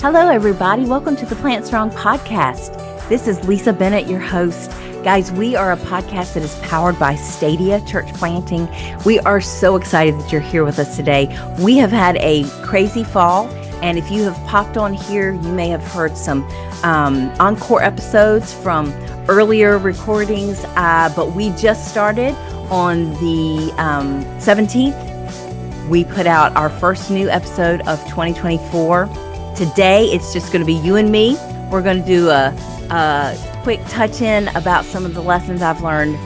Hello, everybody. Welcome to the Plant Strong podcast. This is Lisa Bennett, your host. Guys, we are a podcast that is powered by Stadia Church Planting. We are so excited that you're here with us today. We have had a crazy fall, and if you have popped on here, you may have heard some encore episodes from earlier recordings, but we just started on the 17th. We put out our first new episode of 2024. Today, it's just going to be you and me. We're going to do a quick touch-in about some of the lessons I've learned,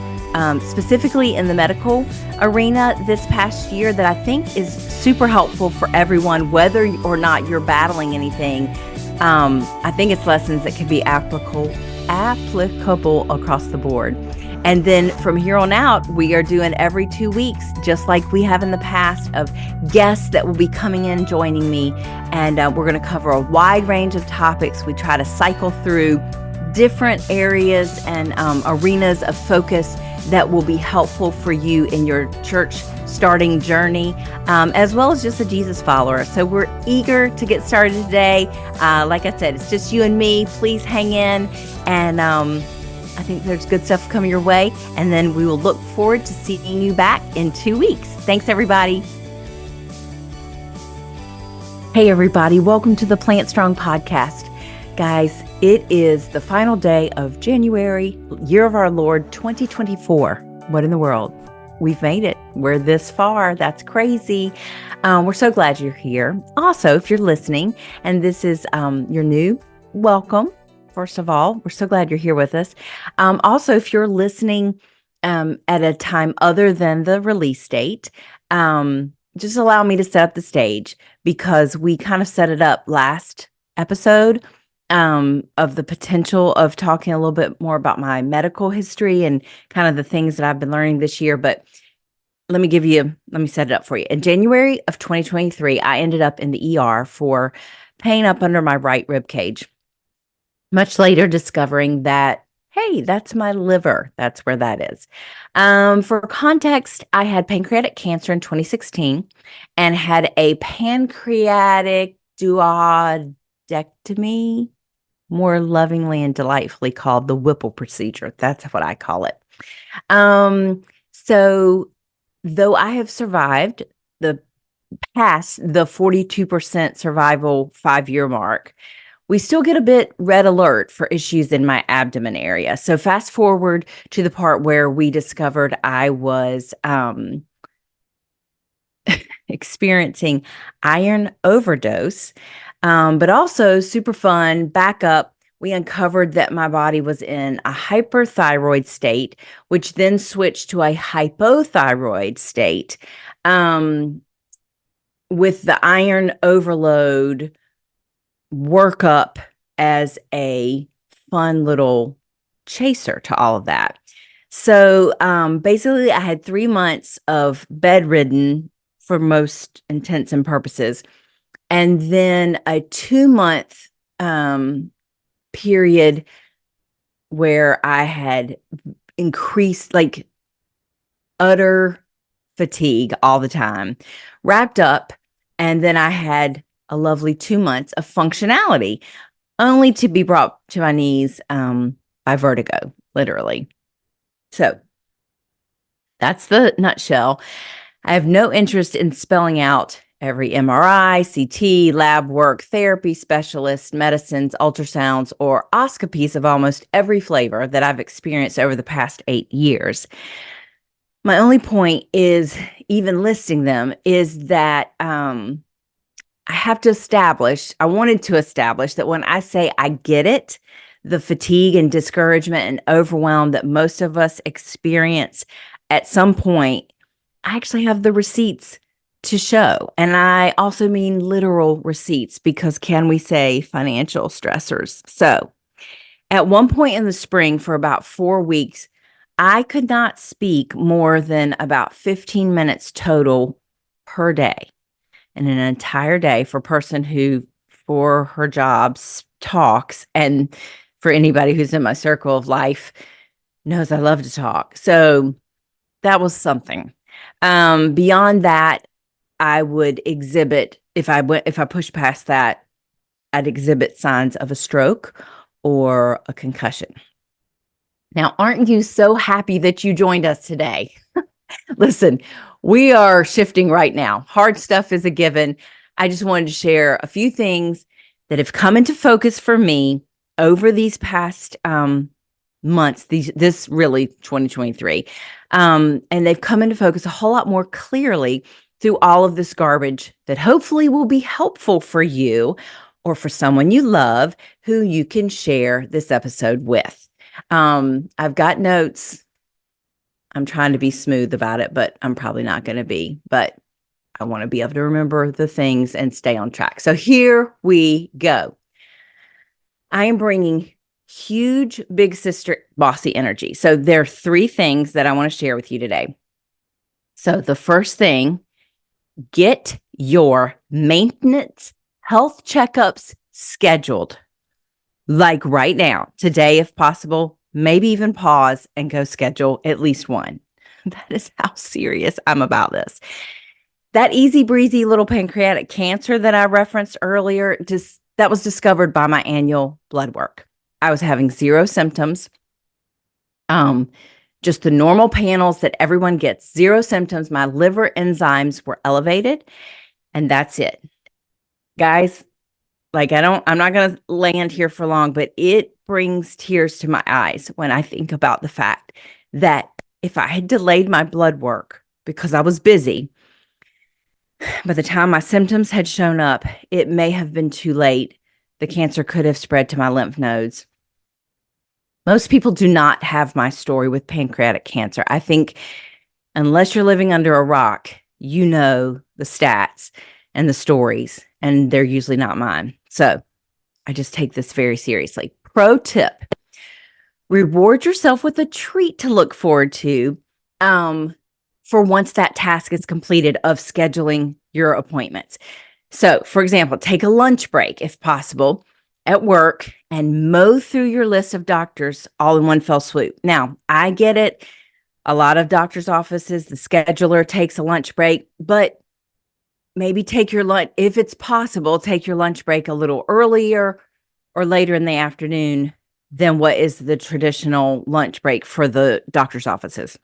specifically in the medical arena this past year that I think is super helpful for everyone, whether or not you're battling anything. I think it's lessons that can be applicable across the board. And then from here on out, we are doing every 2 weeks, just like we have in the past, of guests that will be coming in, joining me. And we're going to cover a wide range of topics. We try to cycle through different areas and arenas of focus that will be helpful for you in your church starting journey, as well as just a Jesus follower. So we're eager to get started today. Like I said, it's just you and me. Please hang in, and I think there's good stuff coming your way. And then we will look forward to seeing you back in 2 weeks. Thanks, everybody. Hey, everybody. Welcome to the Plant Strong podcast. Guys, it is the final day of January, year of our Lord, 2024. What in the world? We've made it. We're this far. That's crazy. We're so glad you're here. Also, if you're listening and this is you're new, welcome. First of all, we're so glad you're here with us. Also, if you're listening at a time other than the release date, just allow me to set up the stage, because we kind of set it up last episode of the potential of talking a little bit more about my medical history and kind of the things that I've been learning this year. But let me set it up for you. In January of 2023, I ended up in the ER for pain up under my right rib cage. Much later discovering that, hey, that's my liver. That's where that is. For context, I had pancreatic cancer in 2016 and had a pancreatic duodectomy, more lovingly and delightfully called the Whipple procedure. That's what I call it. So though I have survived past the 42% survival 5-year mark, we still get a bit red alert for issues in my abdomen area. So fast forward to the part where we discovered I was experiencing iron overdose, but also super fun backup. We uncovered that my body was in a hyperthyroid state, which then switched to a hypothyroid state, with the iron overload workup as a fun little chaser to all of that. So basically, I had 3 months of bedridden for most intents and purposes, and then a 2-month period where I had increased, like, utter fatigue all the time, wrapped up, and then I had a lovely 2 months of functionality, only to be brought to my knees by vertigo, literally. So that's the nutshell. I have no interest in spelling out every MRI, CT, lab work, therapy specialist, medicines, ultrasounds, or oscopies of almost every flavor that I've experienced over the past 8 years. My only point is, even listing them, is that I wanted to establish that when I say I get it, the fatigue and discouragement and overwhelm that most of us experience at some point, I actually have the receipts to show. And I also mean literal receipts, because can we say financial stressors? So at one point in the spring, for about 4 weeks, I could not speak more than about 15 minutes total per day. And an entire day for a person who, for her job, talks, and for anybody who's in my circle of life, knows I love to talk. So that was something. Beyond that, I would exhibit, if I pushed past that, I'd exhibit signs of a stroke or a concussion. Now, aren't you so happy that you joined us today? Listen, we are shifting right now. Hard stuff is a given. I just wanted to share a few things that have come into focus for me over these past months, this really 2023. And they've come into focus a whole lot more clearly through all of this garbage that hopefully will be helpful for you or for someone you love who you can share this episode with. I've got notes. I'm trying to be smooth about it, but I'm probably not going to be. But I want to be able to remember the things and stay on track. So here we go. I am bringing huge big sister bossy energy. So there are 3 things that I want to share with you today. So the first thing, get your maintenance health checkups scheduled. Like right now, today, if possible, maybe even pause and go schedule at least one. That is how serious I'm about this. That easy breezy little pancreatic cancer that I referenced earlier, that was discovered by my annual blood work. I was having 0 symptoms. Just the normal panels that everyone gets, 0 symptoms. My liver enzymes were elevated, and that's it. Guys, I'm not going to land here for long, but it brings tears to my eyes when I think about the fact that if I had delayed my blood work because I was busy, by the time my symptoms had shown up, it may have been too late. The cancer could have spread to my lymph nodes. Most people do not have my story with pancreatic cancer. I think unless you're living under a rock, you know the stats and the stories, and they're usually not mine. So I just take this very seriously. Pro tip, reward yourself with a treat to look forward to for once that task is completed of scheduling your appointments. So, for example, take a lunch break if possible at work and mow through your list of doctors all in one fell swoop. Now, I get it. A lot of doctors' offices, the scheduler takes a lunch break, but maybe take your lunch, if it's possible, take your lunch break a little earlier or later in the afternoon than what is the traditional lunch break for the doctor's offices.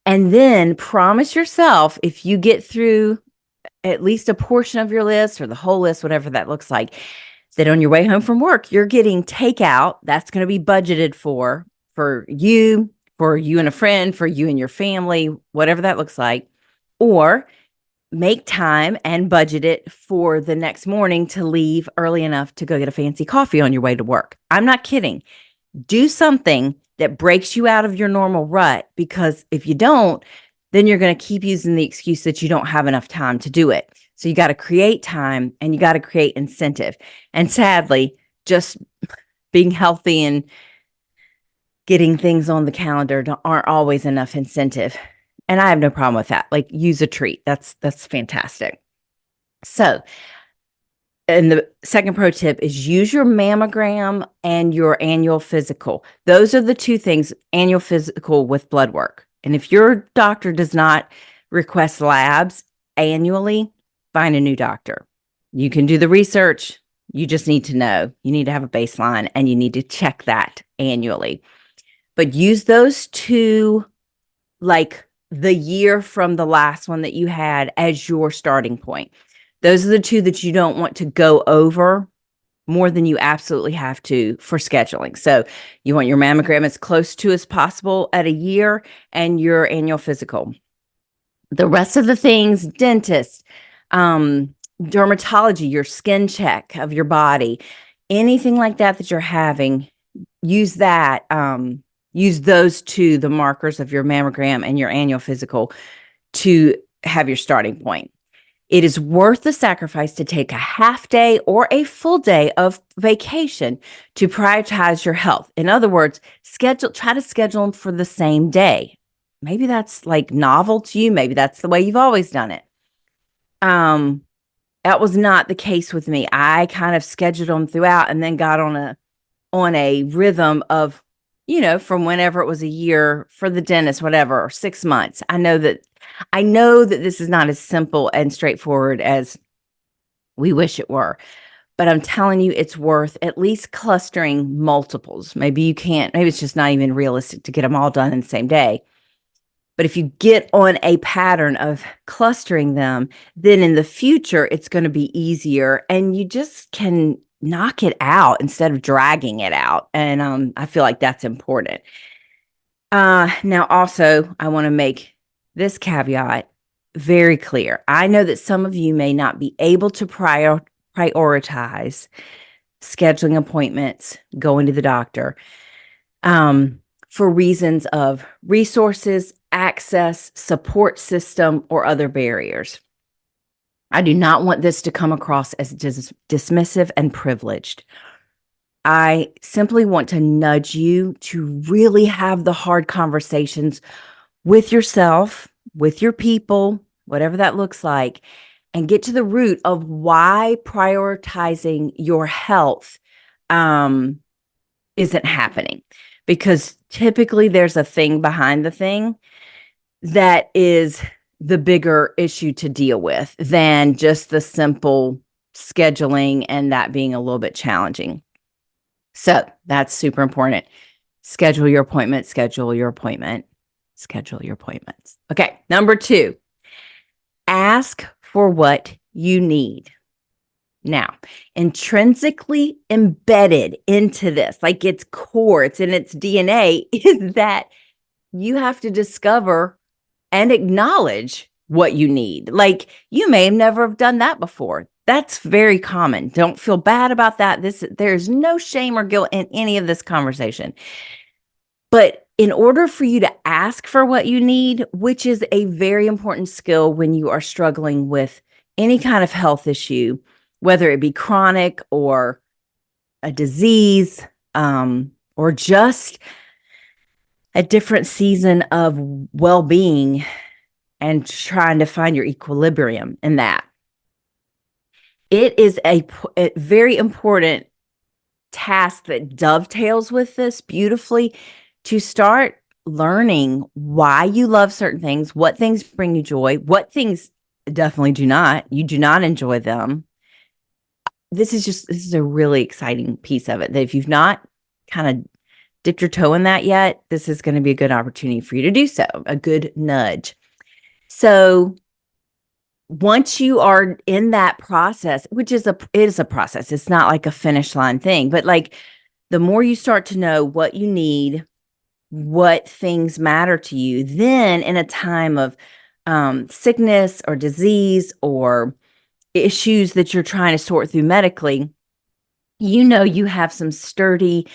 And then promise yourself, if you get through at least a portion of your list or the whole list, whatever that looks like, that on your way home from work, you're getting takeout. That's going to be budgeted for you and a friend, for you and your family, whatever that looks like. Or make time and budget it for the next morning to leave early enough to go get a fancy coffee on your way to work. I'm not kidding. Do something that breaks you out of your normal rut, because if you don't, then you're going to keep using the excuse that you don't have enough time to do it. So you got to create time and you got to create incentive. And sadly, just being healthy and getting things on the calendar aren't always enough incentive. And I have no problem with that. Like, use a treat. That's fantastic. So, and the second pro tip is use your mammogram and your annual physical. Those are the 2 things, annual physical with blood work. And if your doctor does not request labs annually, find a new doctor. You can do the research. You just need to know. You need to have a baseline and you need to check that annually. But use those 2, like the year from the last one that you had, as your starting point. Those are the 2 that you don't want to go over more than you absolutely have to for scheduling. So you want your mammogram as close to as possible at a year, and your annual physical. The rest of the things, dentist, dermatology, your skin check of your body, anything like that you're having, use that. Use those 2, the markers of your mammogram and your annual physical, to have your starting point. It is worth the sacrifice to take a half day or a full day of vacation to prioritize your health. In other words, try to schedule them for the same day. Maybe that's like novel to you. Maybe that's the way you've always done it. That was not the case with me. I kind of scheduled them throughout and then got on a rhythm of, from whenever it was a year for the dentist, whatever, or 6 months. I know that this is not as simple and straightforward as we wish it were, But I'm telling you, it's worth at least clustering multiples. Maybe you can't, maybe it's just not even realistic to get them all done in the same day. But if you get on a pattern of clustering them, then in the future, it's going to be easier and you just can knock it out instead of dragging it out. And I feel like that's important. Now, also, I want to make this caveat very clear. I know that some of you may not be able to prioritize scheduling appointments, going to the doctor, for reasons of resources, access, support system, or other barriers. I do not want this to come across as dismissive and privileged. I simply want to nudge you to really have the hard conversations with yourself, with your people, whatever that looks like, and get to the root of why prioritizing your health isn't happening. Because typically there's a thing behind the thing that is the bigger issue to deal with than just the simple scheduling and that being a little bit challenging. So that's super important. Schedule your appointment, schedule your appointment, schedule your appointments. Okay, number 2, ask for what you need. Now, intrinsically embedded into this, like its core, it's in its DNA, is that you have to discover and acknowledge what you need. Like you may have never have done that before. That's very common. Don't feel bad about that. There's no shame or guilt in any of this conversation. But in order for you to ask for what you need, which is a very important skill when you are struggling with any kind of health issue, whether it be chronic or a disease, or just a different season of well-being and trying to find your equilibrium in that. It is a very important task that dovetails with this beautifully to start learning why you love certain things, what things bring you joy, what things definitely do not. You do not enjoy them. This is a really exciting piece of it that if you've not kind of dipped your toe in that yet, this is going to be a good opportunity for you to do so, a good nudge. So once you are in that process, which is it is a process, it's not like a finish line thing, but like the more you start to know what you need, what things matter to you, then in a time of sickness or disease or issues that you're trying to sort through medically, you have some sturdy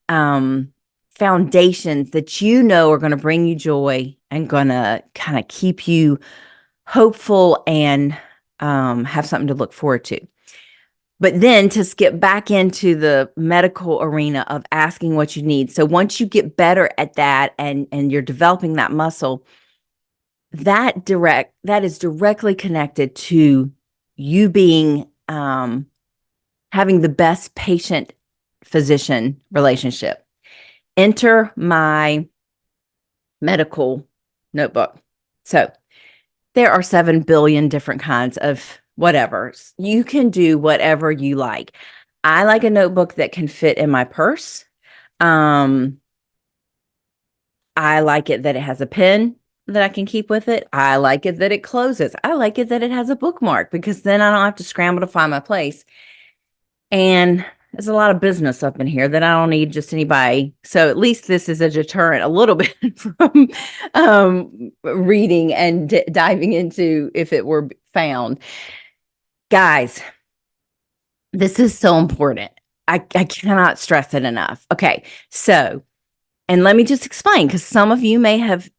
foundations that are going to bring you joy and going to kind of keep you hopeful and have something to look forward to. But then to skip back into the medical arena of asking what you need. So once you get better at that and you're developing that muscle, that is directly connected to you being having the best patient-physician relationship. Enter my medical notebook. So there are 7 billion different kinds of whatever. You can do whatever you like. I like a notebook that can fit in my purse. I like it that it has a pen that I can keep with it. I like it that it closes. I like it that it has a bookmark because then I don't have to scramble to find my place. And there's a lot of business up in here that I don't need just anybody. So at least this is a deterrent a little bit from reading and diving into if it were found. Guys, this is so important. I cannot stress it enough. Okay, so, and let me just explain, because some of you may have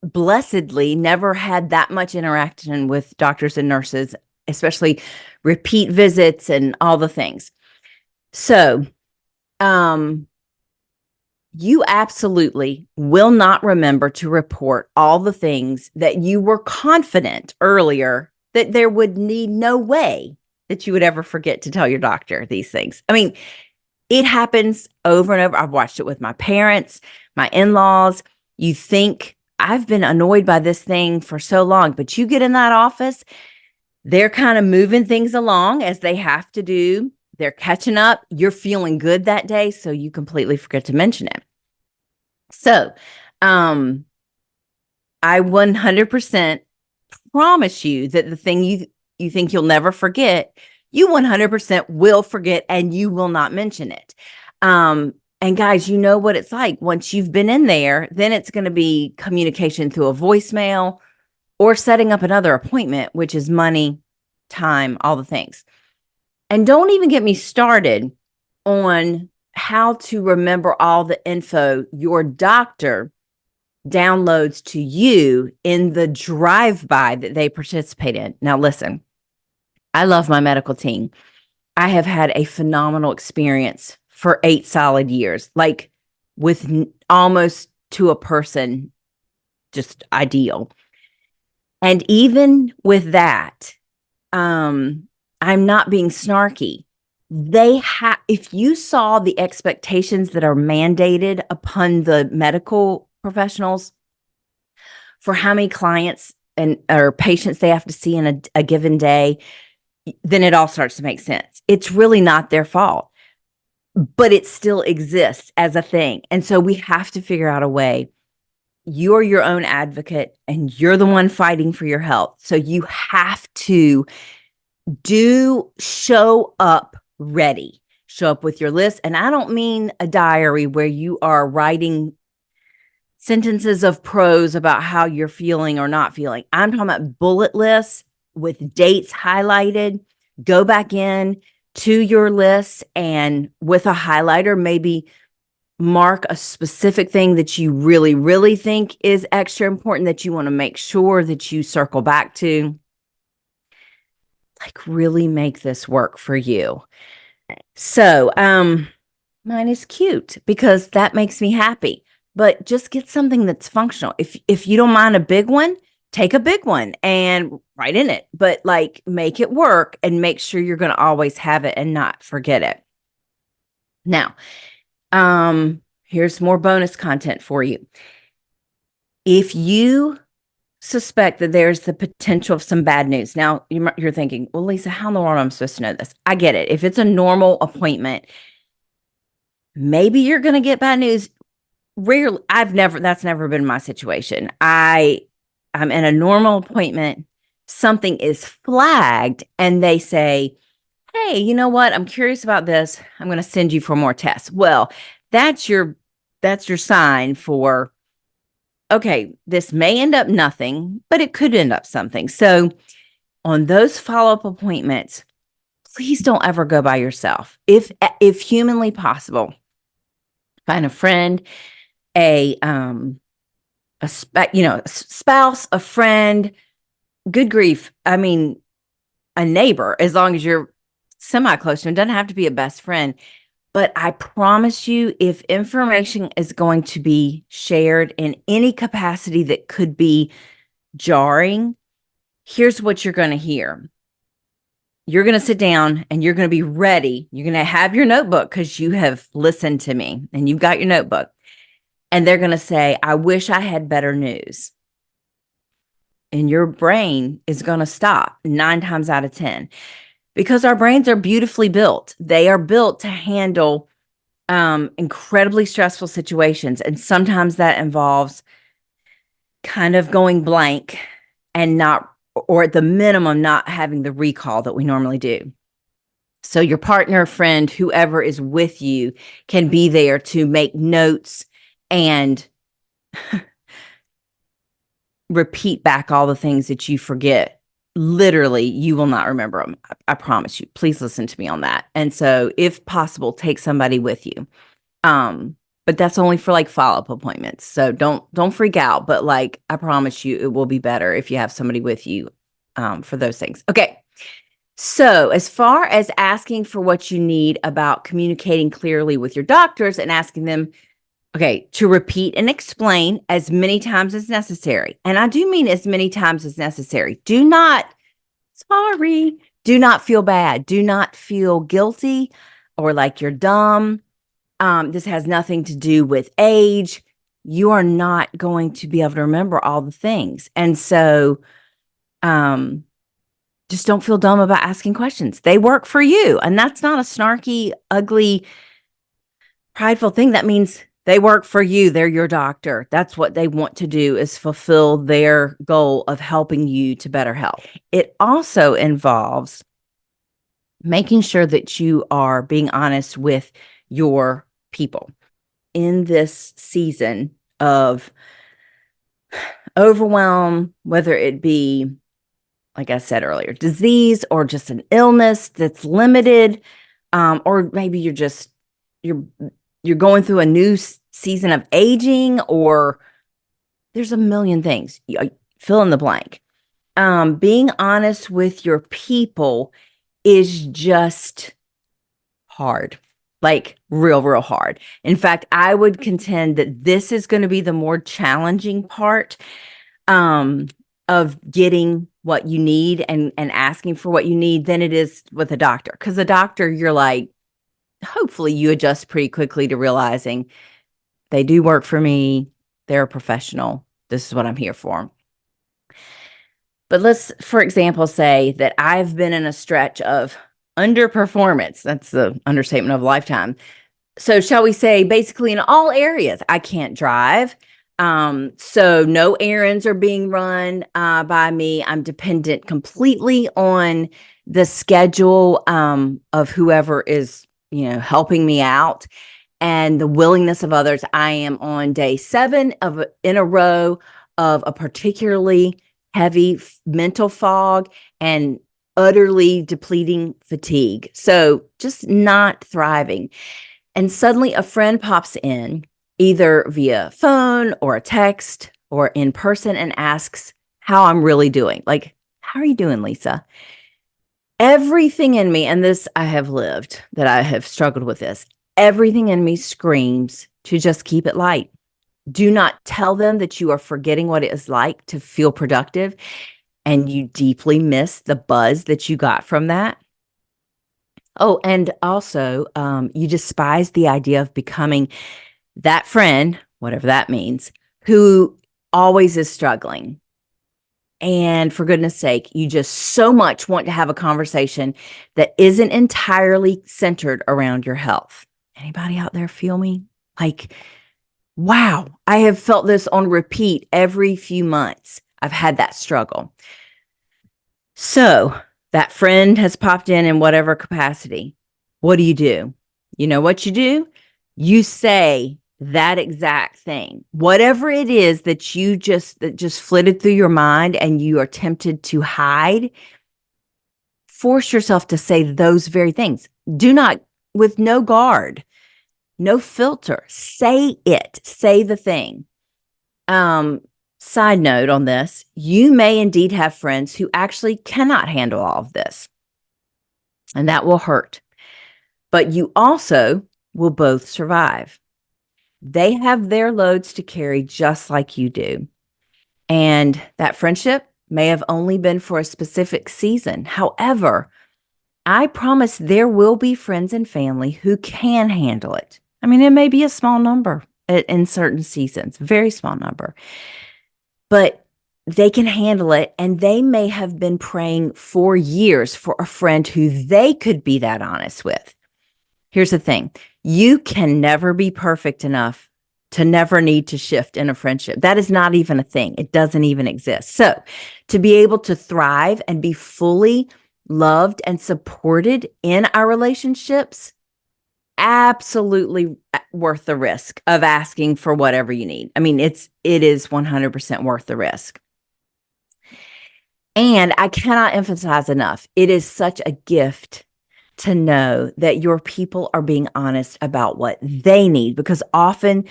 blessedly never had that much interaction with doctors and nurses, especially repeat visits and all the things. So, you absolutely will not remember to report all the things that you were confident earlier that there would need no way that you would ever forget to tell your doctor these things. I mean, it happens over and over. I've watched it with my parents, my in-laws. You think, I've been annoyed by this thing for so long, but you get in that office, they're kind of moving things along as they have to do. they're catching up. You're feeling good that day, so you completely forget to mention it. So, I 100% promise you that the thing you think you'll never forget, you 100% will forget, and you will not mention it. And guys, you know what it's like. Once you've been in there, then it's going to be communication through a voicemail or setting up another appointment, which is money, time, all the things. And don't even get me started on how to remember all the info your doctor downloads to you in the drive-by that they participate in. Now, listen, I love my medical team. I have had a phenomenal experience for 8 solid years, like with almost to a person, just ideal. And even with that, I'm not being snarky. They have, if you saw the expectations that are mandated upon the medical professionals for how many clients and or patients they have to see in a given day, then it all starts to make sense. It's really not their fault, but it still exists as a thing. And so we have to figure out a way. You're your own advocate and you're the one fighting for your health. So you have to show up ready, show up with your list. And I don't mean a diary where you are writing sentences of prose about how you're feeling or not feeling. I'm talking about bullet lists with dates highlighted. Go back in to your list and with a highlighter, maybe mark a specific thing that you really, really think is extra important that you want to make sure that you circle back to. Like, really make this work for you. So, mine is cute because that makes me happy, but just get something that's functional. If you don't mind a big one, take a big one and write in it, but like make it work and make sure you're going to always have it and not forget it. Now, here's more bonus content for you. If you suspect that there's the potential of some bad news. Now, you're thinking, well, Lisa, how in the world am I supposed to know this? I get it. If it's a normal appointment, maybe you're going to get bad news. Rarely, that's never been my situation. I'm in a normal appointment, something is flagged, and they say, hey, you know what? I'm curious about this. I'm going to send you for more tests. Well, that's your sign for, okay, this may end up nothing, but it could end up something. So on those follow-up appointments, please don't ever go by yourself. If humanly possible, find a friend, a spouse, a friend, good grief. I mean, a neighbor, as long as you're semi-close to them, doesn't have to be a best friend. But I promise you, if information is going to be shared in any capacity that could be jarring, here's what you're going to hear. You're going to sit down and you're going to be ready. You're going to have your notebook because you have listened to me and you've got your notebook. And they're going to say, I wish I had better news. And your brain is going to stop 9 times out of 10. Because our brains are beautifully built. They are built to handle incredibly stressful situations. And sometimes that involves kind of going blank and not, or at the minimum, not having the recall that we normally do. So your partner, friend, whoever is with you can be there to make notes and repeat back all the things that you forget. Literally, you will not remember them. I promise you. Please listen to me on that. And so if possible, take somebody with you. But that's only for like follow-up appointments. So don't freak out. But like, I promise you, it will be better if you have somebody with you for those things. Okay. So as far as asking for what you need about communicating clearly with your doctors and asking them, okay, to repeat and explain as many times as necessary. And I do mean as many times as necessary. Do not feel bad. Do not feel guilty or like you're dumb. This has nothing to do with age. You are not going to be able to remember all the things. And so just don't feel dumb about asking questions. They work for you. And that's not a snarky, ugly, prideful thing. That means they work for you. They're your doctor. That's what they want to do, is fulfill their goal of helping you to better health. It also involves making sure that you are being honest with your people in this season of overwhelm, whether it be, like I said earlier, disease or just an illness that's limited, or maybe you're going through a new season of aging, or there's a million things. Fill in the blank. Being honest with your people is just hard, like real hard. In fact, I would contend that this is going to be the more challenging part of getting what you need and asking for what you need than it is with a doctor. Because a doctor, you're like, hopefully you adjust pretty quickly to realizing they do work for me. They're a professional. This is what I'm here for. But let's, for example, say that I've been in a stretch of underperformance. That's the understatement of a lifetime. So shall we say, basically in all areas, I can't drive. So no errands are being run by me. I'm dependent completely on the schedule of whoever is, helping me out, and the willingness of others. I am on day 7 in a row of a particularly heavy mental fog and utterly depleting fatigue. So just not thriving. And suddenly a friend pops in, either via phone or a text or in person, and asks how I'm really doing. Like, how are you doing, Lisa? Everything in me, and this I have lived, that I have struggled with this, everything in me screams to just keep it light. Do not tell them that you are forgetting what it is like to feel productive and you deeply miss the buzz that you got from that. Oh, and also, you despise the idea of becoming that friend, whatever that means, who always is struggling. And for goodness sake, you just so much want to have a conversation that isn't entirely centered around your health. Anybody out there feel me? Like, wow, I have felt this on repeat every few months. I've had that struggle. So that friend has popped in whatever capacity. What do? You know what you do? You say that exact thing. Whatever it is that just flitted through your mind and you are tempted to hide, force yourself to say those very things. Do not, with no guard, no filter, say it, say the thing. Side note on this, you may indeed have friends who actually cannot handle all of this, and that will hurt. But you also will both survive. They have their loads to carry just like you do. And that friendship may have only been for a specific season. However, I promise there will be friends and family who can handle it. I mean, it may be a small number in certain seasons, very small number, but they can handle it. And they may have been praying for years for a friend who they could be that honest with. Here's the thing. You can never be perfect enough to never need to shift in a friendship. That is not even a thing. It doesn't even exist. So to be able to thrive and be fully loved and supported in our relationships, absolutely worth the risk of asking for whatever you need. I mean, it is 100% worth the risk. And I cannot emphasize enough, it is such a gift to know that your people are being honest about what they need, because often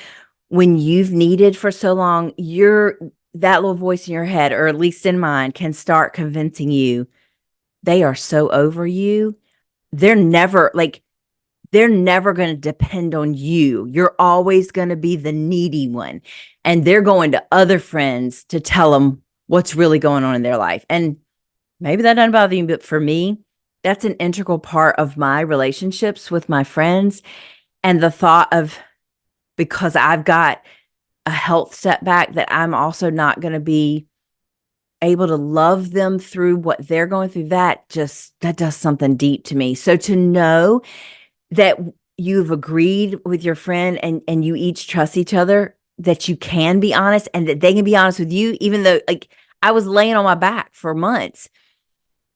when you've needed for so long, that little voice in your head, or at least in mine, can start convincing you they are so over you. They're never going to depend on you. You're always going to be the needy one. And they're going to other friends to tell them what's really going on in their life. And maybe that doesn't bother you, but for me, that's an integral part of my relationships with my friends. And the thought of, because I've got a health setback, that I'm also not going to be able to love them through what they're going through, that does something deep to me. So to know that you've agreed with your friend and you each trust each other, that you can be honest and that they can be honest with you, even though like I was laying on my back for months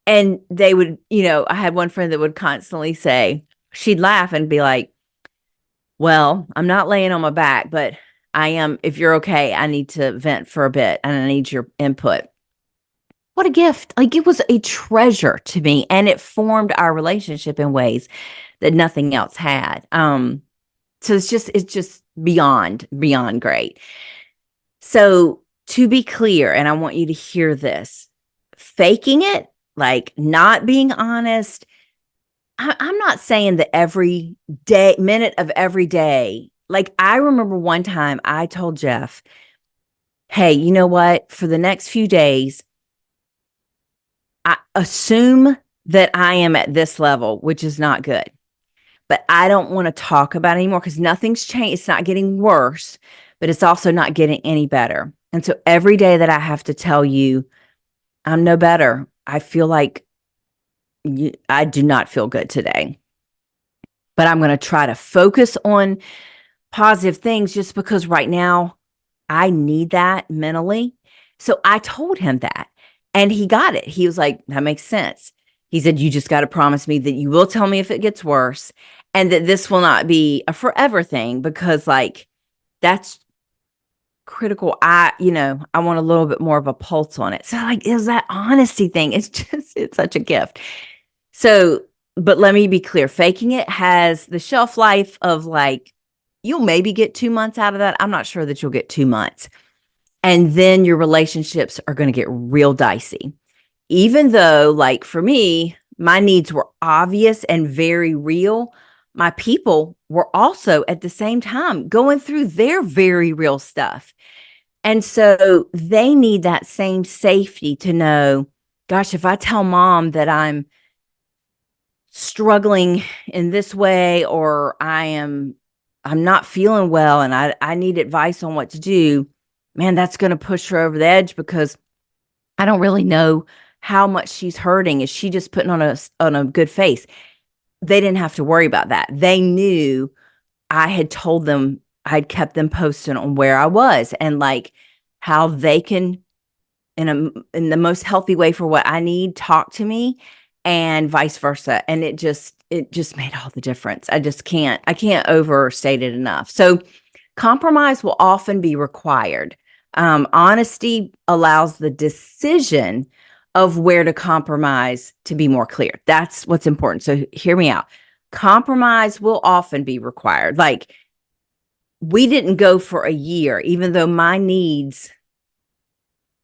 and they would, I had one friend that would constantly say, she'd laugh and be like, well, I'm not laying on my back, but I am, if you're okay, I need to vent for a bit and I need your input. What a gift. Like it was a treasure to me and it formed our relationship in ways that nothing else had. So it's just beyond great. So to be clear, and I want you to hear this, faking it, like not being honest, I'm not saying that every day, minute of every day. Like I remember one time I told Jeff, hey, you know what? For the next few days, I assume that I am at this level, which is not good. But I don't want to talk about it anymore because nothing's changed. It's not getting worse, but it's also not getting any better. And so every day that I have to tell you, I'm no better. I feel like I do not feel good today. But I'm going to try to focus on positive things just because right now I need that mentally. So I told him that and he got it. He was like, that makes sense. He said, you just got to promise me that you will tell me if it gets worse and that this will not be a forever thing because like that's critical. I want a little bit more of a pulse on it. So like, is that honesty thing? It's such a gift. So, but let me be clear, faking it has the shelf life of like, you'll maybe get 2 months out of that. I'm not sure that you'll get 2 months. And then your relationships are going to get real dicey. Even though, like for me, my needs were obvious and very real, my people were also at the same time going through their very real stuff. And so they need that same safety to know, gosh, if I tell mom that I'm struggling in this way or I'm not feeling well and I need advice on what to do, man, that's going to push her over the edge because I don't really know how much she's hurting. Is she just putting on a good face? They didn't have to worry about that. They knew I had told them, I'd kept them posted on where I was and like how they can in the most healthy way for what I need, talk to me and vice versa. And it just made all the difference. I can't overstate it enough. So compromise will often be required. Honesty allows the decision of where to compromise to be more clear. That's what's important. So hear me out. Compromise will often be required. Like we didn't go for a year, even though my needs,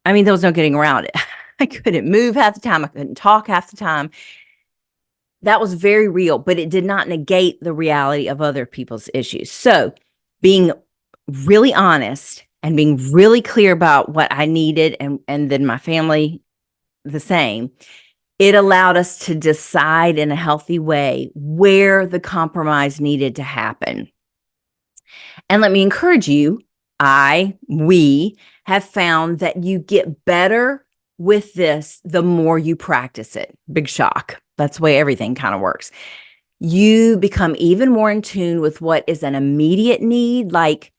there was no getting around it. I couldn't move half the time. I couldn't talk half the time. That was very real, but it did not negate the reality of other people's issues. So being really honest and being really clear about what I needed and then my family the same, it allowed us to decide in a healthy way where the compromise needed to happen. And let me encourage you, we have found that you get better with this the more you practice it. Big shock. That's the way everything kind of works. You become even more in tune with what is an immediate need. Like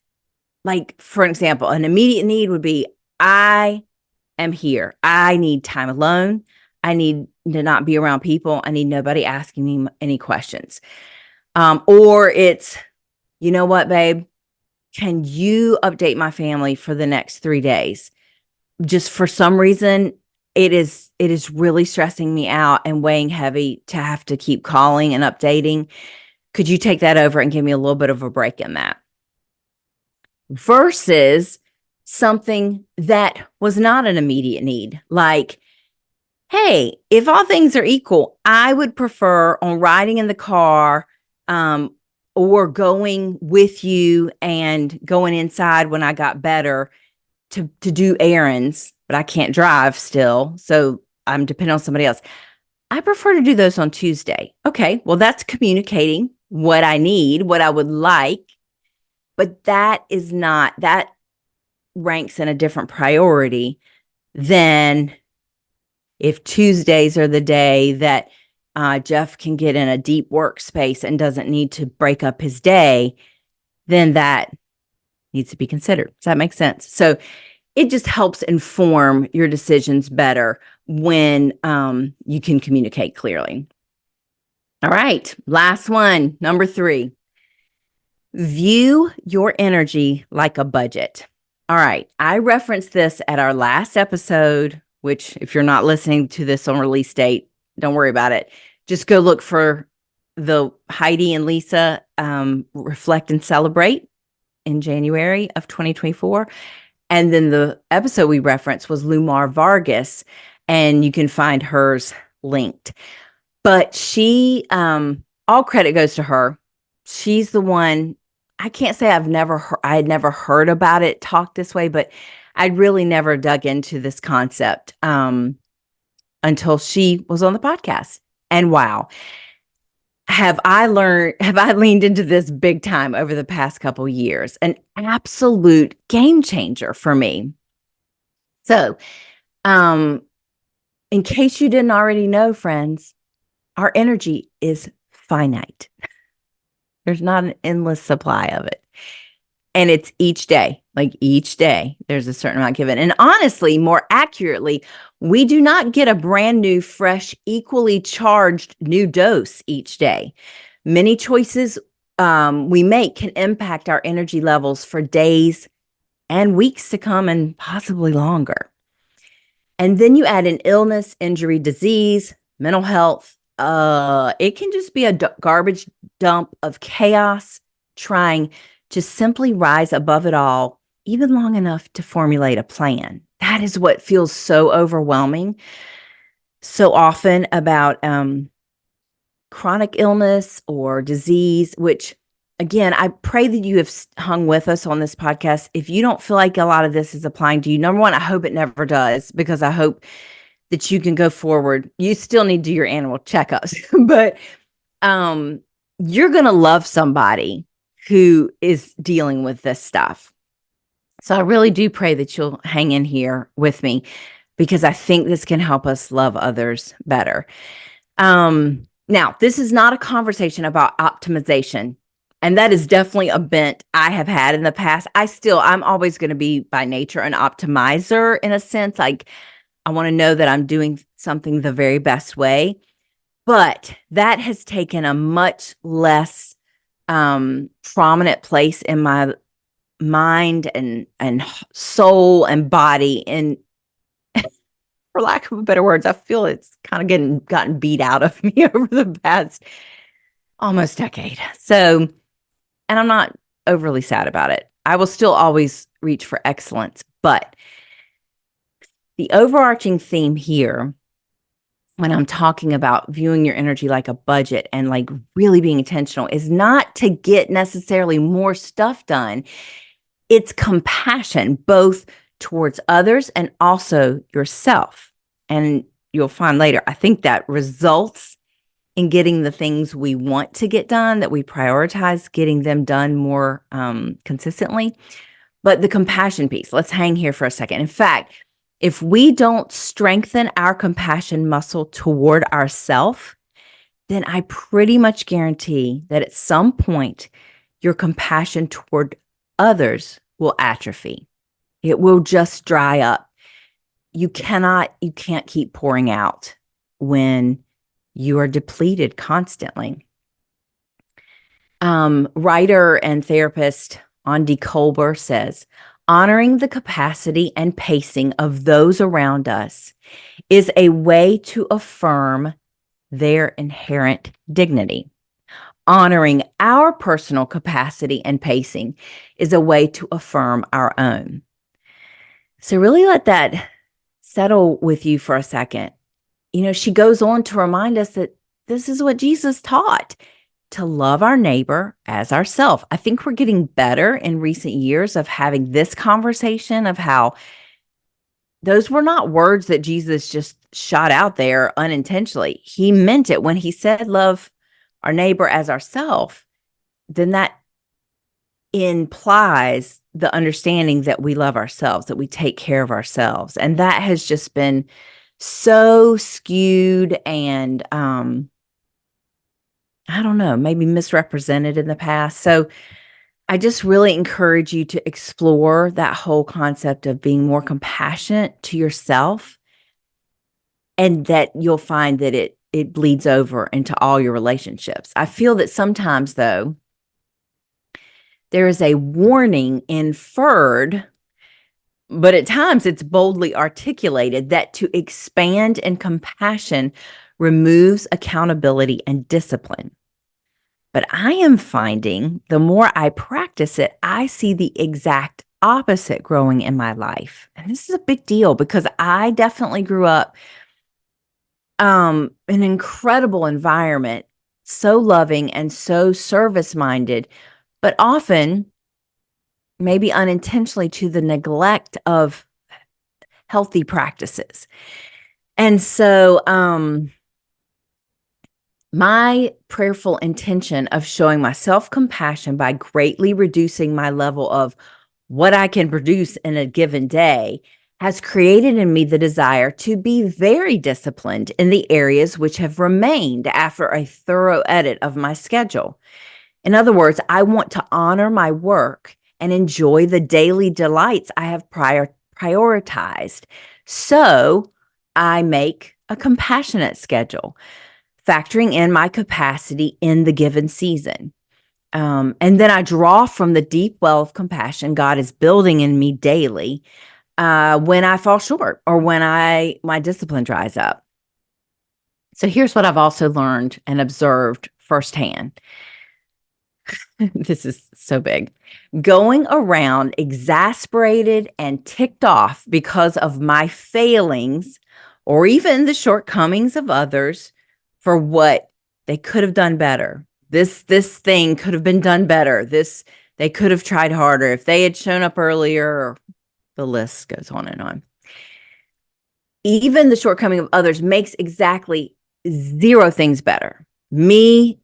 for example, an immediate need would be, I am here. I need time alone. I need to not be around people. I need nobody asking me any questions. Or it's, you know what, babe? Can you update my family for the next 3 days? Just for some reason, it is really stressing me out and weighing heavy to have to keep calling and updating. Could you take that over and give me a little bit of a break in that? Versus something that was not an immediate need. Like, hey, if all things are equal, I would prefer on riding in the car, or going with you and going inside when I got better to do errands, but I can't drive still. So I'm dependent on somebody else. I prefer to do those on Tuesday. Okay, well, that's communicating what I need, what I would like, but that ranks in a different priority then if Tuesdays are the day that Jeff can get in a deep workspace and doesn't need to break up his day, then that needs to be considered. Does that make sense? So it just helps inform your decisions better when you can communicate clearly. All right, last one, number 3. View your energy like a budget. All right, I referenced this at our last episode, which if you're not listening to this on release date, don't worry about it. Just go look for the Heidi and Lisa Reflect and Celebrate in January of 2024. And then the episode we referenced was Lumar Vargas, and you can find hers linked. But she, all credit goes to her. She's the one. I can't say I had never heard about it talked this way, but I'd really never dug into this concept until she was on the podcast. And wow, have I leaned into this big time over the past couple years? An absolute game changer for me. So, in case you didn't already know, friends, our energy is finite. There's not an endless supply of it. And it's each day, there's a certain amount given. And honestly, more accurately, we do not get a brand new, fresh, equally charged new dose each day. Many choices we make can impact our energy levels for days and weeks to come and possibly longer. And then you add an illness, injury, disease, mental health. It can just be a garbage dump of chaos trying to simply rise above it all, even long enough to formulate a plan. That is what feels so overwhelming so often about chronic illness or disease, which again, I pray that you have hung with us on this podcast. If you don't feel like a lot of this is applying to you, number one, I hope it never does, because I hope that you can go forward. You still need to do your annual checkups, but you're going to love somebody who is dealing with this stuff. So I really do pray that you'll hang in here with me, because I think this can help us love others better. Now, this is not a conversation about optimization. And that is definitely a bent I have had in the past. I'm always going to be by nature an optimizer in a sense. Like, I want to know that I'm doing something the very best way. But that has taken a much less prominent place in my mind and soul and body. And for lack of better words, I feel it's kind of gotten beat out of me over the past almost decade. So, and I'm not overly sad about it. I will still always reach for excellence, but the overarching theme here, when I'm talking about viewing your energy like a budget and like really being intentional, is not to get necessarily more stuff done. It's compassion, both towards others and also yourself. And you'll find later, I think that results in getting the things we want to get done, that we prioritize getting them done more consistently. But the compassion piece, let's hang here for a second. In fact, if we don't strengthen our compassion muscle toward ourselves, then I pretty much guarantee that at some point, your compassion toward others will atrophy. It will just dry up. You can't keep pouring out when you are depleted constantly. Writer and therapist Andy Kolber says, honoring the capacity and pacing of those around us is a way to affirm their inherent dignity. Honoring our personal capacity and pacing is a way to affirm our own. So really let that settle with you for a second. She goes on to remind us that this is what Jesus taught, to love our neighbor as ourselves. I think we're getting better in recent years of having this conversation of how those were not words that Jesus just shot out there unintentionally. He meant it when he said love our neighbor as ourselves. Then that implies the understanding that we love ourselves, that we take care of ourselves. And that has just been so skewed and, I don't know, maybe misrepresented in the past. So I just really encourage you to explore that whole concept of being more compassionate to yourself, and that you'll find that it bleeds over into all your relationships. I feel that sometimes, though, there is a warning inferred, but at times it's boldly articulated, that to expand in compassion removes accountability and discipline. But I am finding the more I practice it, I see the exact opposite growing in my life. And this is a big deal because I definitely grew up an incredible environment, so loving and so service-minded, but often, maybe unintentionally, to the neglect of healthy practices. And so, my prayerful intention of showing myself compassion by greatly reducing my level of what I can produce in a given day has created in me the desire to be very disciplined in the areas which have remained after a thorough edit of my schedule. In other words, I want to honor my work and enjoy the daily delights I have prioritized. So I make a compassionate schedule, factoring in my capacity in the given season. And then I draw from the deep well of compassion God is building in me daily when I fall short or when my discipline dries up. So here's what I've also learned and observed firsthand. This is so big. Going around exasperated and ticked off because of my failings or even the shortcomings of others for what they could have done better. This thing could have been done better. They could have tried harder if they had shown up earlier. The list goes on and on. Even the shortcoming of others makes exactly zero things better. Me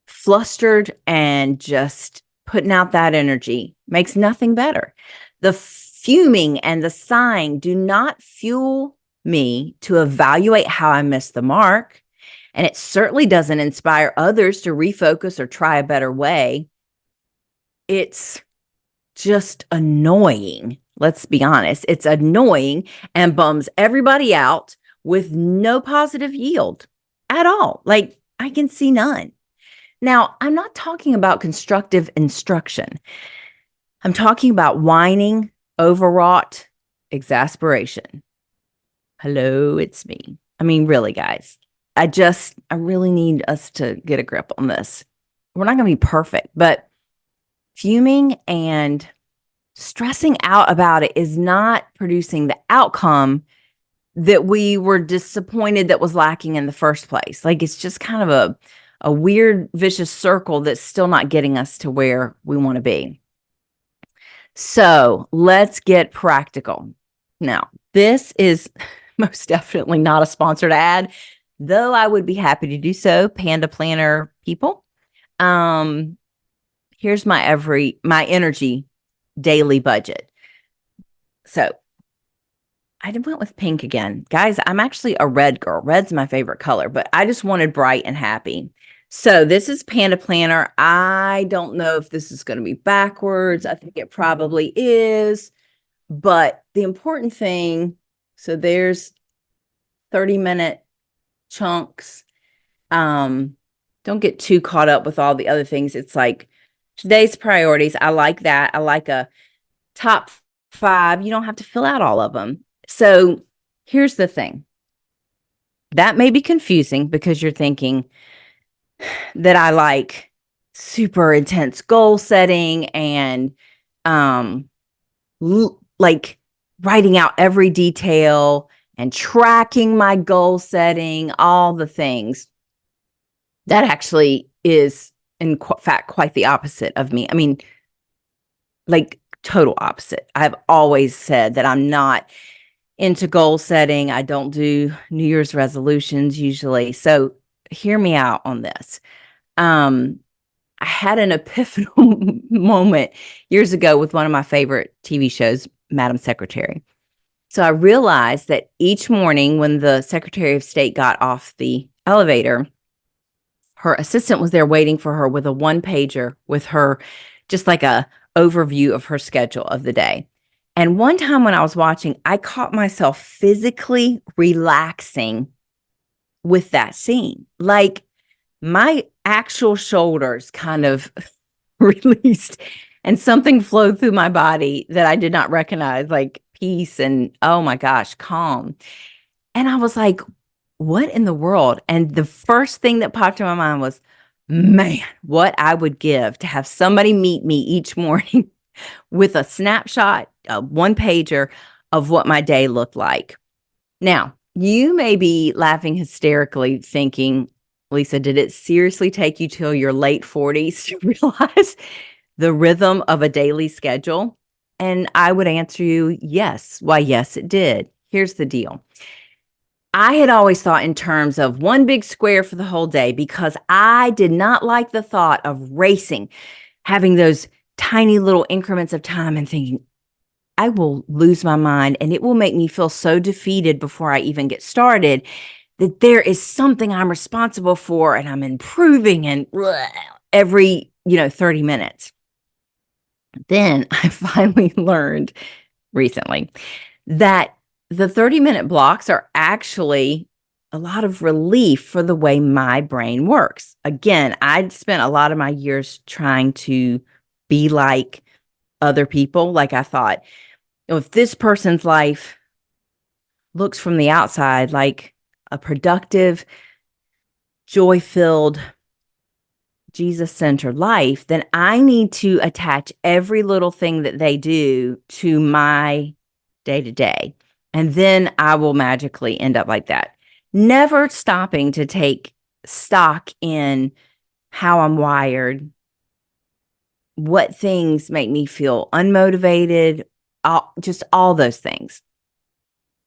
flustered and just putting out that energy makes nothing better. The fuming and the sighing do not fuel me to evaluate how I missed the mark. And it certainly doesn't inspire others to refocus or try a better way. It's just annoying. Let's be honest. It's annoying and bums everybody out with no positive yield at all. Like, I can see none. Now, I'm not talking about constructive instruction. I'm talking about whining, overwrought exasperation. Hello, it's me. I mean, really, guys, I really need us to get a grip on this. We're not going to be perfect, but fuming and stressing out about it is not producing the outcome that we were disappointed that was lacking in the first place. Like, it's just kind of a weird, vicious circle that's still not getting us to where we want to be. So let's get practical. Now, this is most definitely not a sponsored ad, though I would be happy to do so, Panda Planner people. Here's my energy daily budget. So I went with pink again. Guys, I'm actually a red girl. Red's my favorite color, but I just wanted bright and happy. So this is Panda Planner. I don't know if this is going to be backwards. I think it probably is. But the important thing, so there's 30-minute chunks. Don't get too caught up with all the other things. It's like today's priorities. I like that. I like a top 5. You don't have to fill out all of them. So here's the thing. That may be confusing because you're thinking that I like super intense goal setting and like writing out every detail and tracking my goal setting, all the things. That actually is, in fact, quite the opposite of me. I mean, like, total opposite. I've always said that I'm not into goal setting. I don't do New Year's resolutions usually. So hear me out on this. I I had an epiphanal moment years ago with one of my favorite TV shows, Madam Secretary. So I realized that each morning when the Secretary of State got off the elevator, her assistant was there waiting for her with a one pager with her, just like a overview of her schedule of the day. And one time when I was watching, I caught myself physically relaxing with that scene. Like my actual shoulders kind of released and something flowed through my body that I did not recognize, like peace and, oh my gosh, calm. And I was like, what in the world? And the first thing that popped in my mind was, man, what I would give to have somebody meet me each morning with a snapshot, a one pager of what my day looked like. Now, you may be laughing hysterically thinking, Lisa, did it seriously take you till your late 40s to realize the rhythm of a daily schedule? And I would answer you, yes. Why, yes, it did. Here's the deal. I had always thought in terms of one big square for the whole day because I did not like the thought of racing, having those tiny little increments of time and thinking, I will lose my mind and it will make me feel so defeated before I even get started that there is something I'm responsible for and I'm improving and every, 30 minutes. Then I finally learned recently that the 30-minute blocks are actually a lot of relief for the way my brain works. Again, I'd spent a lot of my years trying to be like other people. Like I thought, if this person's life looks from the outside like a productive, joy-filled, Jesus-centered life, then I need to attach every little thing that they do to my day-to-day. And then I will magically end up like that. Never stopping to take stock in how I'm wired, what things make me feel unmotivated, just all those things.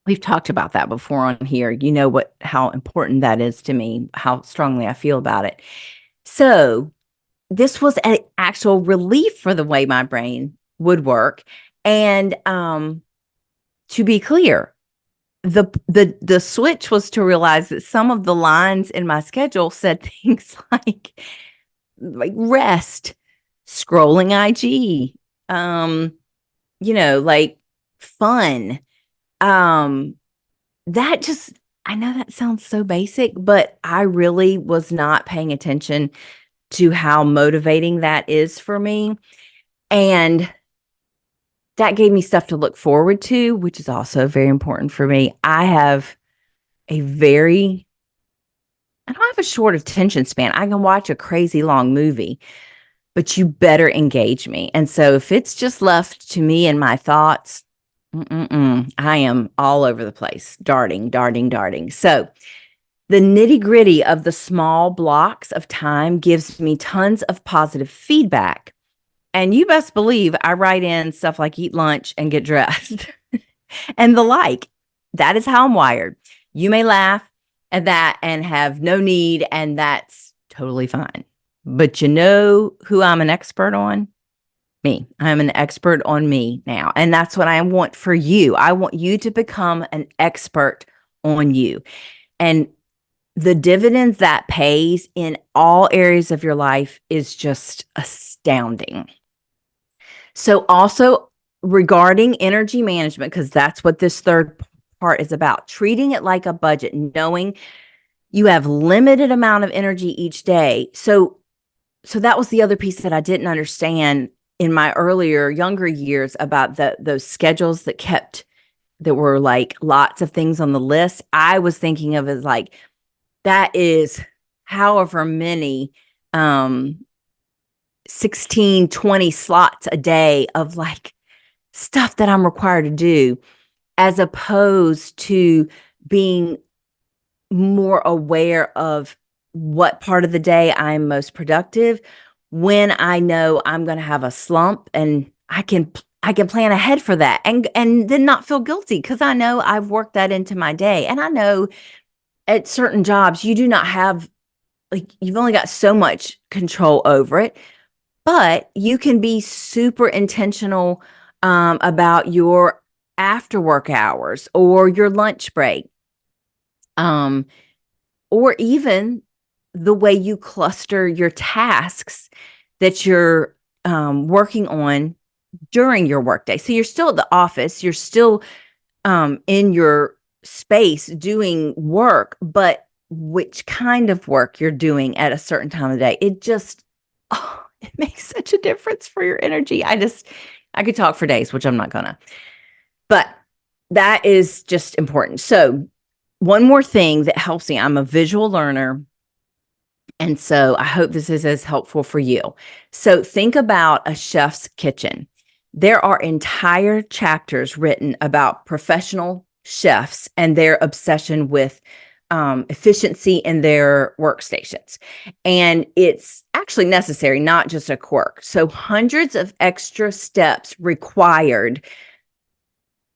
We've talked about that before on here. You know how important that is to me, how strongly I feel about it. So this was an actual relief for the way my brain would work. And to be clear, the switch was to realize that some of the lines in my schedule said things like rest, scrolling IG, like fun. That just, I know that sounds so basic, but I really was not paying attention to how motivating that is for me. And that gave me stuff to look forward to, which is also very important for me. I don't have a short attention span. I can watch a crazy long movie, but you better engage me. And so if it's just left to me and my thoughts, I am all over the place, darting. So the nitty-gritty of the small blocks of time gives me tons of positive feedback. And you best believe I write in stuff like eat lunch and get dressed and the like. That is how I'm wired. You may laugh at that and have no need, and that's totally fine. But you know who I'm an expert on? Me. I'm an expert on me now. And that's what I want for you. I want you to become an expert on you. And the dividends that pays in all areas of your life is just astounding. So also regarding energy management, because that's what this third part is about, treating it like a budget, knowing you have limited amount of energy each day. So that was the other piece that I didn't understand in my younger years about those schedules that were like lots of things on the list. I was thinking of as like, that is however many 16, 20 slots a day of like stuff that I'm required to do, as opposed to being more aware of what part of the day I'm most productive, when I know I'm going to have a slump, and I can plan ahead for that and then not feel guilty because I know I've worked that into my day. And I know at certain jobs, you do not have like you've only got so much control over it, but you can be super intentional about your after work hours or your lunch break, or even the way you cluster your tasks that you're working on during your workday. So you're still at the office, you're still in your space doing work, but which kind of work you're doing at a certain time of day, it makes such a difference for your energy. I could talk for days, which I'm not gonna, but that is just important. So one more thing that helps me, I'm a visual learner. And so I hope this is as helpful for you. So think about a chef's kitchen. There are entire chapters written about professional chefs and their obsession with efficiency in their workstations. And it's actually necessary, not just a quirk. So hundreds of extra steps required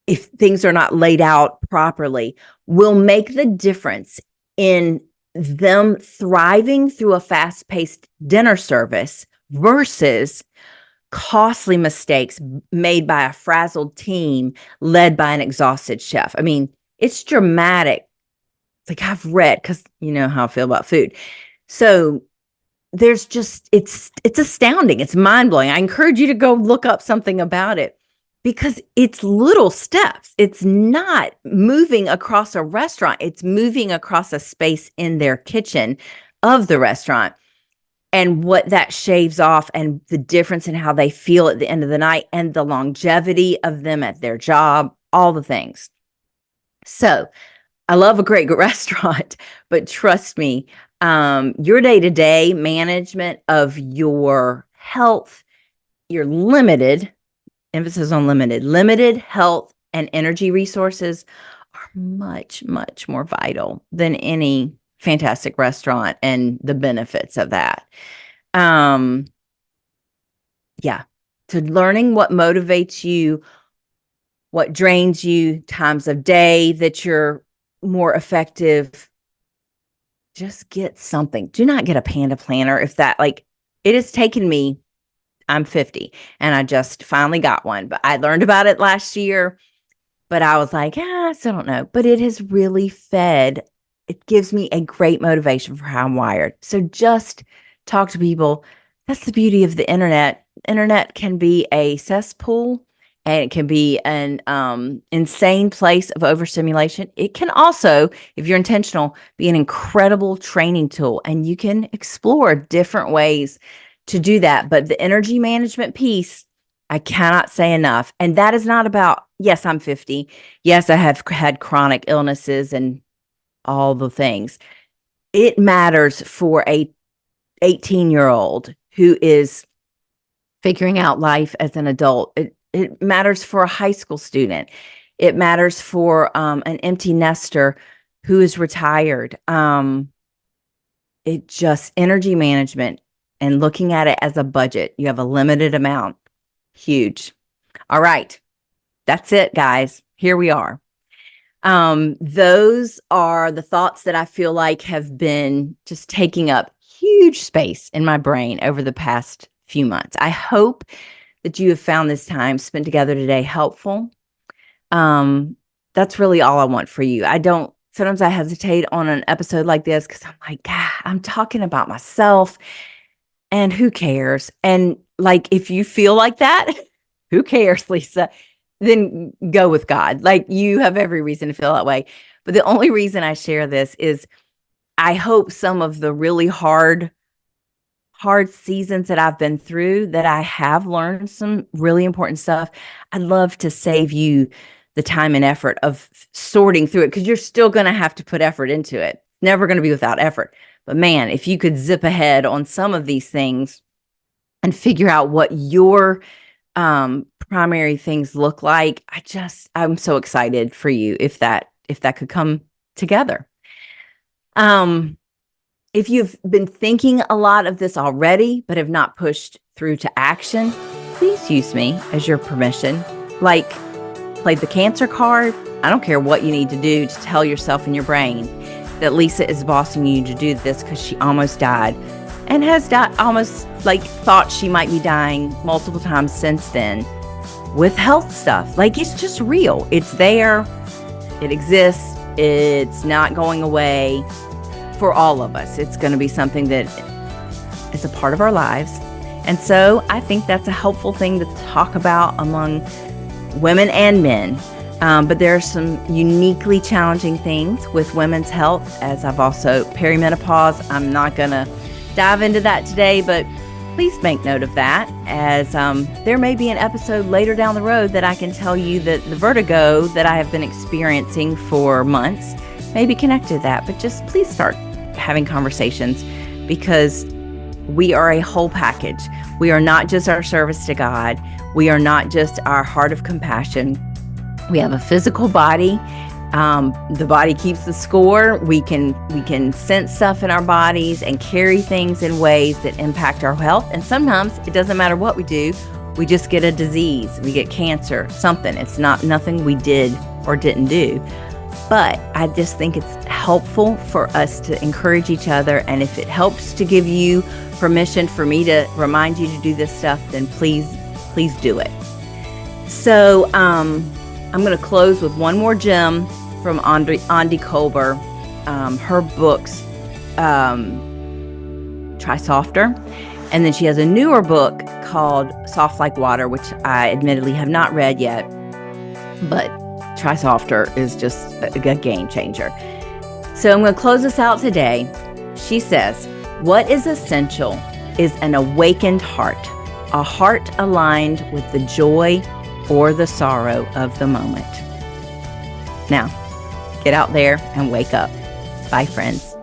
if things are not laid out properly will make the difference in them thriving through a fast-paced dinner service versus costly mistakes made by a frazzled team led by an exhausted chef. I mean, it's dramatic. Like I've read, because you know how I feel about food. So there's just, it's astounding. It's mind-blowing. I encourage you to go look up something about it because it's little steps. It's not moving across a restaurant. It's moving across a space in their kitchen of the restaurant, and what that shaves off and the difference in how they feel at the end of the night and the longevity of them at their job, all the things. So I love a great restaurant, but trust me, your day-to-day management of your health, your limited, emphasis on limited health and energy resources are much, much more vital than any fantastic restaurant and the benefits of that. Yeah. To learning what motivates you, what drains you, times of day that you're more effective. Just get something. Do not get a Panda planner if that, like, it has taken me, I'm 50 and I just finally got one, but I learned about it last year, but I was like, I still don't know, but it has really it gives me a great motivation for how I'm wired. So just talk to people. That's the beauty of the internet. Internet can be a cesspool and it can be an insane place of overstimulation. It can also, if you're intentional, be an incredible training tool, and you can explore different ways to do that. But the energy management piece, I cannot say enough. And that is not about, yes, I'm 50. Yes, I have had chronic illnesses and all the things. It matters for a 18-year-old who is figuring out life as an adult. It matters for a high school student. It matters for an empty nester who is retired. It just, energy management and looking at it as a budget. You have a limited amount. Huge. All right. That's it, guys. Here we are. Those are the thoughts that I feel like have been just taking up huge space in my brain over the past few months. I hope that you have found this time spent together today helpful. That's really all I want for you. Sometimes I hesitate on an episode like this because I'm like, God, I'm talking about myself and who cares? And like, if you feel like that, who cares, Lisa? Then go with God. Like, you have every reason to feel that way. But the only reason I share this is I hope some of the really hard seasons that I've been through, that I have learned some really important stuff. I'd love to save you the time and effort of sorting through it, because you're still going to have to put effort into it. Never going to be without effort. But man, if you could zip ahead on some of these things and figure out what your primary things look like, I'm so excited for you if that could come together. If you've been thinking a lot of this already, but have not pushed through to action, please use me as your permission. Like, play the cancer card. I don't care what you need to do to tell yourself in your brain, that Lisa is bossing you to do this because she almost died and has died, almost like thought she might be dying multiple times since then with health stuff. Like, it's just real. It's there. It exists. It's not going away for all of us. It's going to be something that is a part of our lives. And so I think that's a helpful thing to talk about among women and men. But there are some uniquely challenging things with women's health, as I've also perimenopause. I'm not going to dive into that today, but please make note of that, as there may be an episode later down the road that I can tell you that the vertigo that I have been experiencing for months may be connected to that. But just please start having conversations, because we are a whole package. We are not just our service to God. We are not just our heart of compassion. We have a physical body. The body keeps the score. We can sense stuff in our bodies and carry things in ways that impact our health. And sometimes it doesn't matter what we do. We just get a disease. We get cancer, something. It's nothing we did or didn't do. But I just think it's helpful for us to encourage each other. And if it helps to give you permission for me to remind you to do this stuff, then please do it. So I'm going to close with one more gem from Andi Kolber. Her books, Try Softer. And then she has a newer book called Soft Like Water, which I admittedly have not read yet. But Try Softer is just a game changer. So I'm going to close this out today. She says, what is essential is an awakened heart, a heart aligned with the joy or the sorrow of the moment. Now, get out there and wake up. Bye, friends.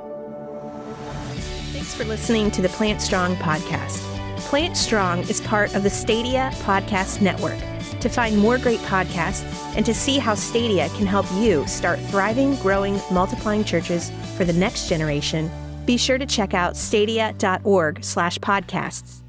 Thanks for listening to the Plant Strong podcast. Plant Strong is part of the Stadia Podcast Network. To find more great podcasts and to see how Stadia can help you start thriving, growing, multiplying churches for the next generation, be sure to check out stadia.org/podcasts.